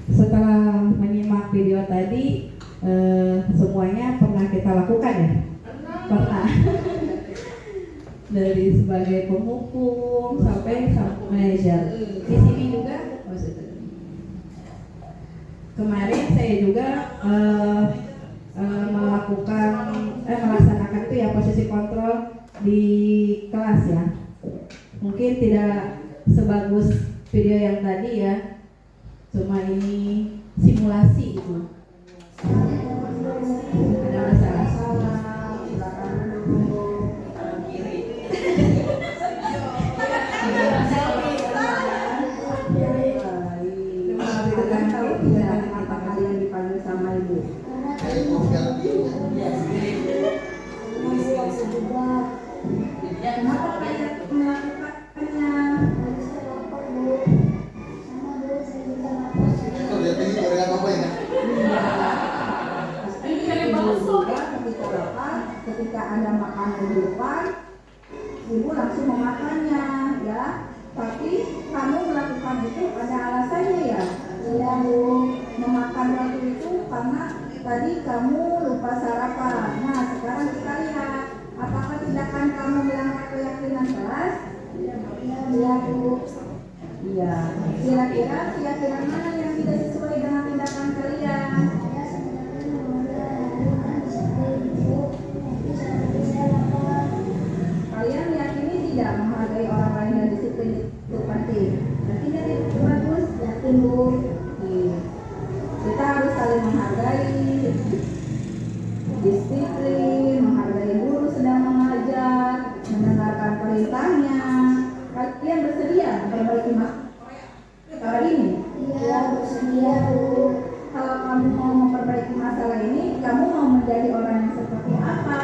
Setelah menyimak video tadi, semuanya pernah kita lakukan ya? Pernah. Dari sebagai penghukum sampai manajer. Di sini juga, kemarin saya juga melaksanakan itu ya posisi kontrol di kelas ya. Mungkin tidak sebagus video yang tadi ya. Cuma ini simulasi gitu. Ada masalah-masalah, silakan dulu. Apa kalian dipanggil sama ibu? Kenapa kalian melakukannya? Ketika ada makanan di depan, ibu langsung memakannya, ya. Tapi kamu melakukan itu ada alasannya ya. Kamu memakan waktu itu karena tadi kamu lupa sarapan. Nah, sekarang kita lihat apakah tindakan kamu melanggar keyakinan kelas? Iya, Bu. Iya. Kira-kira keyakinan mana yang tidak sesuai dengan tindakan kalian? Kalian meyakini tidak menghargai orang lain dan disiplin itu penting? Berarti jadi bagus, yakin Bu. Kita harus saling menghargai, disiplin, menghargai guru sedang mengajar, mendengarkan perintahnya. Kalian bersedia memperbaiki masalah ini? Iya, bersedia Bu. Kalau kamu mau memperbaiki masalah ini, kamu mau menjadi orang yang seperti apa?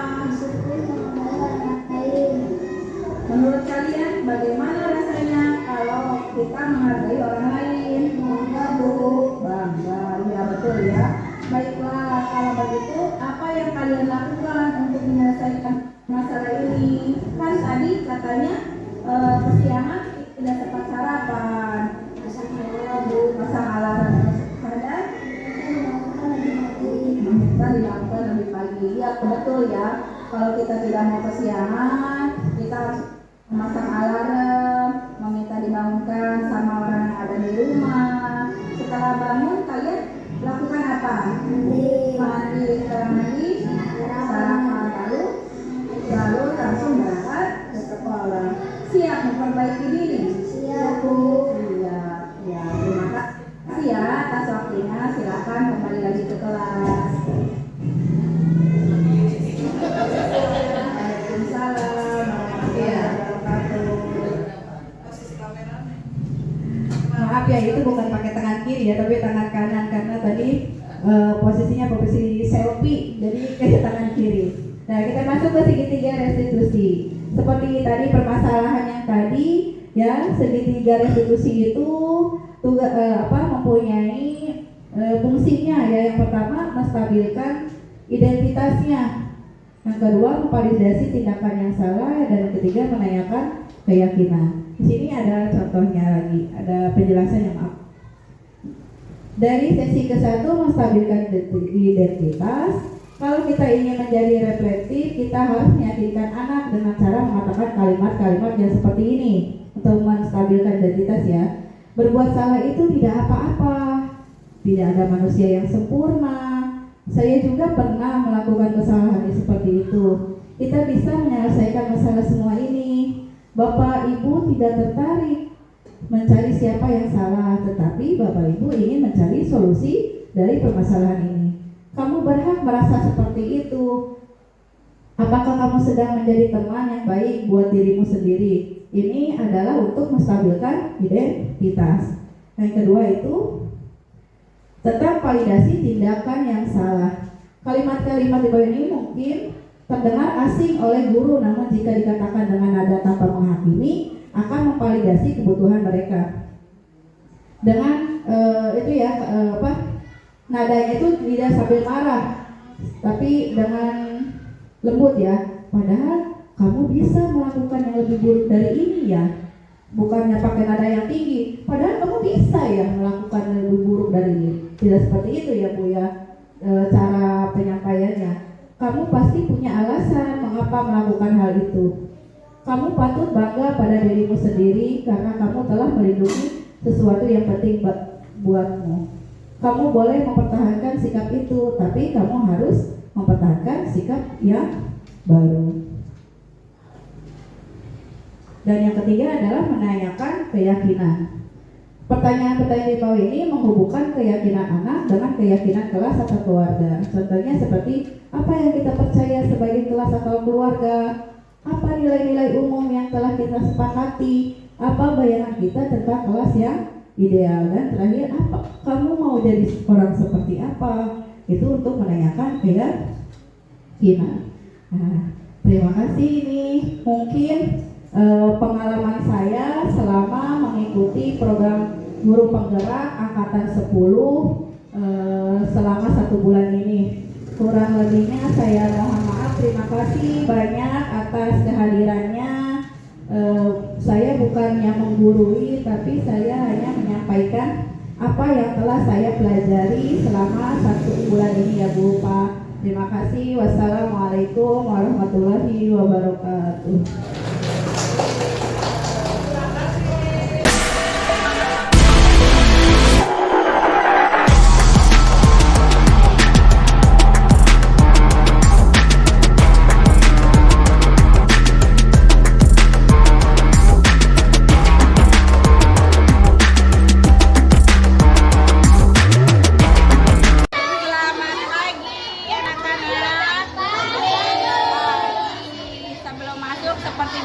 Menurut kalian bagaimana rasanya kalau kita menghargai orang lain? Bangga Bu. Bangga, ya betul ya. Baiklah, kalau begitu apa yang kalian lakukan untuk menyelesaikan masalah ini? Kan tadi katanya kesiangan tidak sempat sarapan.
Kalau kita tidak mau kesiangan, kita harus memasang alarm, meminta dibangunkan sama orang yang ada di rumah. Setelah bangun, kalian lakukan apa? Mandi, sarapan, lalu langsung berangkat ke sekolah. Siap memperbaiki diri? Siap, Bu. Iya, ya, terima kasih ya atas waktunya. Silakan kembali lagi ke kelas. Waalaikumsalam warahmatullahi wabarakatuh.
Posisi kamera.
Maaf ya, itu bukan pakai tangan kiri ya, tapi tangan kanan karena tadi posisinya posisi selfie, jadi ke tangan kiri. Nah, kita masuk ke segitiga restitusi. Seperti tadi permasalahan yang tadi ya, segitiga restitusi itu mempunyai fungsinya ya. Yang pertama menstabilkan identitasnya, yang kedua memvalidasi tindakan yang salah, dan yang ketiga menanyakan keyakinan. Di sini ada contohnya lagi, ada penjelasannya, maaf. Dari sesi ke-1 menstabilkan identitas. Kalau kita ingin menjadi reflektif, kita harus meyakinkan anak dengan cara mengatakan kalimat-kalimat yang seperti ini untuk menstabilkan identitas ya. Berbuat salah itu tidak apa-apa, tidak ada manusia yang sempurna. Saya juga pernah melakukan kesalahan seperti itu. Kita bisa menyelesaikan masalah semua ini. Bapak Ibu tidak tertarik mencari siapa yang salah, tetapi Bapak Ibu ingin mencari solusi dari permasalahan ini. Kamu berhak merasa seperti itu. Apakah kamu sedang menjadi teman yang baik buat dirimu sendiri? Ini adalah untuk menstabilkan identitas. Yang kedua itu tetap validasi tindakan yang salah. Kalimat-kalimat di bawah ini mungkin terdengar asing oleh guru, namun jika dikatakan dengan nada tanpa menghakimi akan memvalidasi kebutuhan mereka. Dengan nadanya itu tidak sambil marah, tapi dengan lembut ya. Padahal kamu bisa melakukan yang lebih buruk dari ini ya. Bukannya pakai nada yang tinggi, padahal kamu bisa ya melakukan yang lebih buruk dari ini. Tidak seperti itu ya Bu ya, cara penyampaiannya. Kamu pasti punya alasan mengapa melakukan hal itu. Kamu patut bangga pada dirimu sendiri karena kamu telah melindungi sesuatu yang penting buatmu. Kamu boleh mempertahankan sikap itu, tapi kamu harus mempertahankan sikap yang baru. Dan yang ketiga adalah menanyakan keyakinan. Pertanyaan-pertanyaan di bawah ini menghubungkan keyakinan anak dengan keyakinan kelas atau keluarga. Contohnya seperti apa yang kita percaya sebagai kelas atau keluarga, apa nilai-nilai umum yang telah kita sepakati, apa bayangan kita tentang kelas yang ideal, dan terakhir apa kamu mau jadi orang seperti apa. Itu untuk menanyakan keyakinan. Nah, terima kasih. Ini mungkin pengalaman saya selama mengikuti program guru penggerak angkatan 10 selama 1 bulan ini. Kurang lebihnya saya mohon maaf. Terima kasih banyak atas kehadirannya. Saya bukannya menggurui, tapi saya hanya menyampaikan apa yang telah saya pelajari selama 1 bulan ini ya Bu Pak. Terima kasih. Wassalamualaikum warahmatullahi wabarakatuh.
Sebelum masuk seperti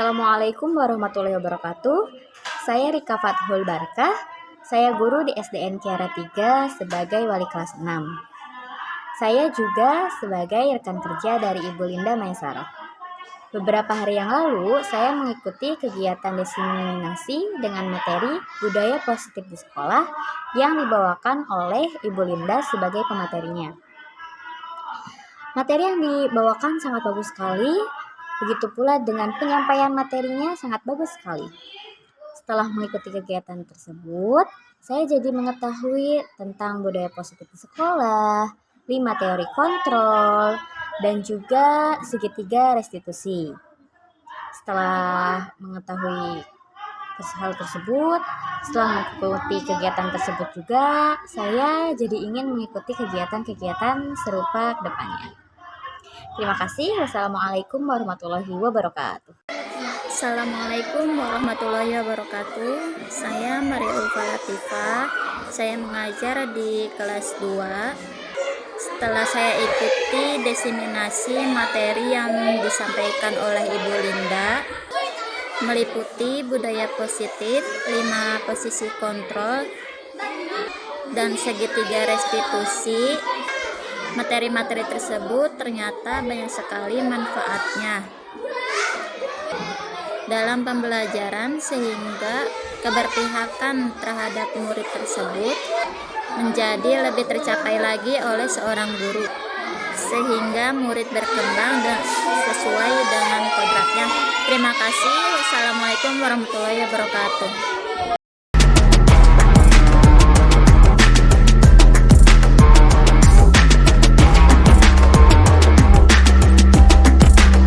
Assalamualaikum warahmatullahi wabarakatuh. Saya Rika Fathul Barkah. Saya guru di SDN Kiara 3 sebagai wali kelas 6. Saya juga sebagai rekan kerja dari Ibu Linda Maesara. Beberapa hari yang lalu, saya mengikuti kegiatan diseminasi dengan materi budaya positif di sekolah yang dibawakan oleh Ibu Linda sebagai pematerinya. Materi yang dibawakan sangat bagus sekali. Begitu pula dengan penyampaian materinya sangat bagus sekali. Setelah mengikuti kegiatan tersebut, saya jadi mengetahui tentang budaya positif di sekolah, 5 teori kontrol, dan juga segitiga restitusi. Setelah mengetahui hal tersebut, setelah mengikuti kegiatan tersebut juga, saya jadi ingin mengikuti kegiatan-kegiatan serupa ke depannya. Terima kasih. Wassalamualaikum warahmatullahi wabarakatuh.
Assalamualaikum warahmatullahi wabarakatuh. Saya Maria Ulfa Latifah. Saya mengajar di kelas 2. Setelah saya ikuti diseminasi materi yang disampaikan oleh Ibu Linda, meliputi budaya positif, 5 posisi kontrol, dan segitiga restitusi. Materi-materi tersebut ternyata banyak sekali manfaatnya dalam pembelajaran, sehingga keberpihakan terhadap murid tersebut menjadi lebih tercapai lagi oleh seorang guru, sehingga murid berkembang dan sesuai dengan kodratnya. Terima kasih. Wassalamualaikum warahmatullahi wabarakatuh.